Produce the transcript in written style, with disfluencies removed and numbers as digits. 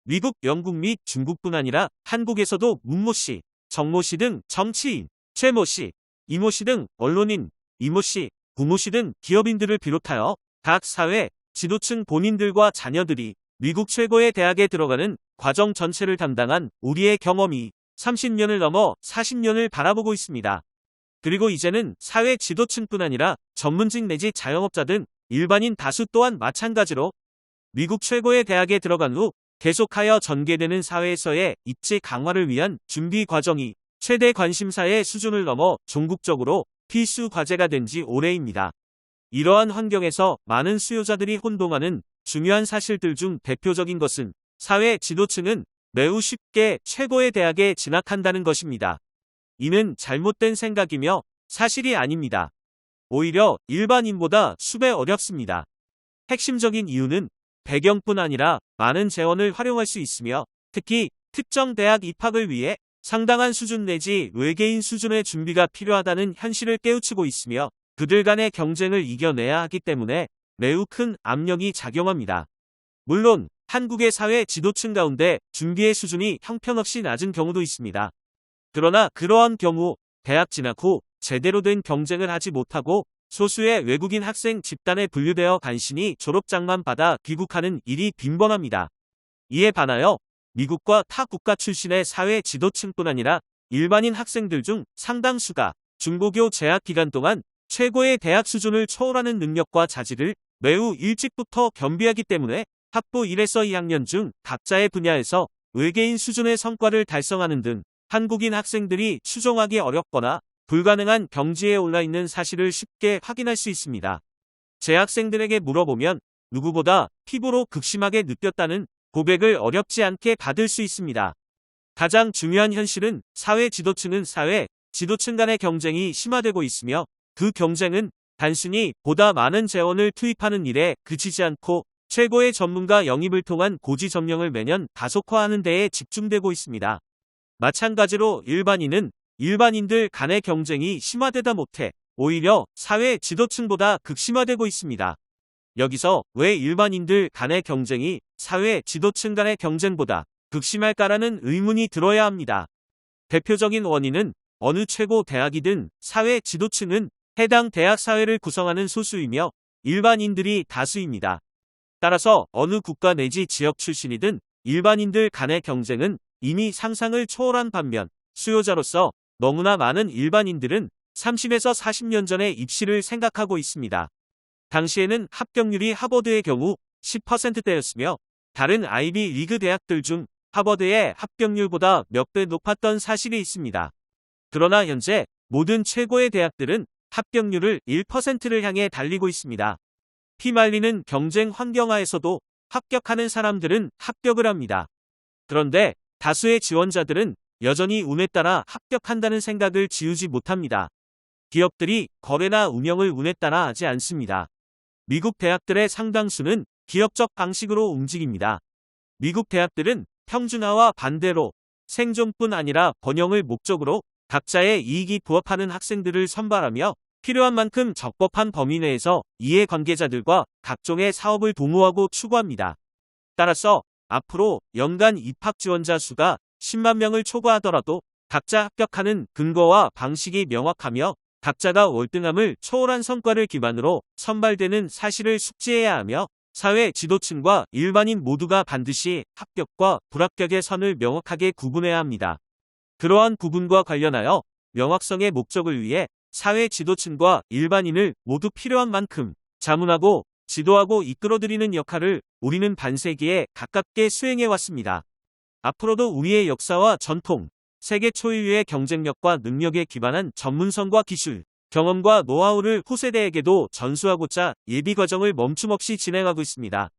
미국, 영국 및 중국뿐 아니라 한국에서도 문모씨, 정모씨 등 정치인, 최모씨, 이모씨 등 언론인, 이모씨, 부모씨 등 기업인들을 비롯하여 각 사회, 지도층 본인들과 자녀들이 미국 최고의 대학에 들어가는 과정 전체를 담당한 우리의 경험이 30년을 넘어 40년을 바라보고 있습니다. 그리고 이제는 사회 지도층뿐 아니라 전문직 내지 자영업자 등 일반인 다수 또한 마찬가지로 미국 최고의 대학에 들어간 후 계속하여 전개되는 사회에서의 입지 강화를 위한 준비 과정이 최대 관심사의 수준을 넘어 종국적으로 필수 과제가 된 지 오래입니다. 이러한 환경에서 많은 수요자들이 혼동하는 중요한 사실들 중 대표적인 것은 사회 지도층은 매우 쉽게 최고의 대학에 진학한다는 것입니다. 이는 잘못된 생각이며 사실이 아닙니다. 오히려 일반인보다 수배 어렵습니다. 핵심적인 이유는 배경뿐 아니라 많은 재원을 활용할 수 있으며 특히 특정 대학 입학을 위해 상당한 수준 내지 외계인 수준의 준비가 필요하다는 현실을 깨우치고 있으며 그들 간의 경쟁을 이겨내야 하기 때문에 매우 큰 압력이 작용합니다. 물론 한국의 사회 지도층 가운데 준비의 수준이 형편없이 낮은 경우도 있습니다. 그러나 그러한 경우 대학 진학 후 제대로 된 경쟁을 하지 못하고 소수의 외국인 학생 집단에 분류되어 간신히 졸업장만 받아 귀국하는 일이 빈번합니다. 이에 반하여 미국과 타 국가 출신의 사회 지도층뿐 아니라 일반인 학생들 중 상당수가 중고교 재학 기간 동안 최고의 대학 수준을 초월하는 능력과 자질을 매우 일찍부터 겸비하기 때문에 학부 1에서 2학년 중 각자의 분야에서 외계인 수준의 성과를 달성하는 등 한국인 학생들이 추종하기 어렵거나 불가능한 경지에 올라있는 사실을 쉽게 확인할 수 있습니다. 재학생들에게 물어보면 누구보다 피부로 극심하게 느꼈다는 고백을 어렵지 않게 받을 수 있습니다. 가장 중요한 현실은 사회 지도층은 사회 지도층 간의 경쟁이 심화되고 있으며 그 경쟁은 단순히 보다 많은 재원을 투입하는 일에 그치지 않고 최고의 전문가 영입을 통한 고지 점령을 매년 가속화하는 데에 집중되고 있습니다. 마찬가지로 일반인은 일반인들 간의 경쟁이 심화되다 못해 오히려 사회 지도층보다 극심화되고 있습니다. 여기서 왜 일반인들 간의 경쟁이 사회 지도층 간의 경쟁보다 극심할까라는 의문이 들어야 합니다. 대표적인 원인은 어느 최고 대학이든 사회 지도층은 해당 대학 사회를 구성하는 소수이며 일반인들이 다수입니다. 따라서 어느 국가 내지 지역 출신이든 일반인들 간의 경쟁은 이미 상상을 초월한 반면 수요자로서 너무나 많은 일반인들은 30에서 40년 전의 입시를 생각하고 있습니다. 당시에는 합격률이 하버드의 경우 10%대였으며 다른 아이비 리그 대학들 중 하버드의 합격률보다 몇 배 높았던 사실이 있습니다. 그러나 현재 모든 최고의 대학들은 합격률을 1%를 향해 달리고 있습니다. 피말리는 경쟁 환경하에서도 합격하는 사람들은 합격을 합니다. 그런데 다수의 지원자들은 여전히 운에 따라 합격한다는 생각을 지우지 못합니다. 기업들이 거래나 운영을 운에 따라 하지 않습니다. 미국 대학들의 상당수는 기업적 방식으로 움직입니다. 미국 대학들은 평준화와 반대로 생존뿐 아니라 번영을 목적으로 각자의 이익이 부합하는 학생들을 선발하며 필요한 만큼 적법한 범위 내에서 이해관계자들과 각종의 사업을 도모하고 추구합니다. 따라서 앞으로 연간 입학 지원자 수가 10만 명을 초과하더라도 각자 합격하는 근거와 방식이 명확하며 각자가 월등함을 초월한 성과를 기반으로 선발되는 사실을 숙지해야 하며 사회 지도층과 일반인 모두가 반드시 합격과 불합격의 선을 명확하게 구분해야 합니다. 그러한 구분과 관련하여 명확성의 목적을 위해 사회 지도층과 일반인을 모두 필요한 만큼 자문하고 지도하고 이끌어드리는 역할을 우리는 반세기에 가깝게 수행해왔습니다. 앞으로도 우리의 역사와 전통, 세계 초유의 경쟁력과 능력에 기반한 전문성과 기술, 경험과 노하우를 후세대에게도 전수하고자 예비 과정을 멈춤없이 진행하고 있습니다.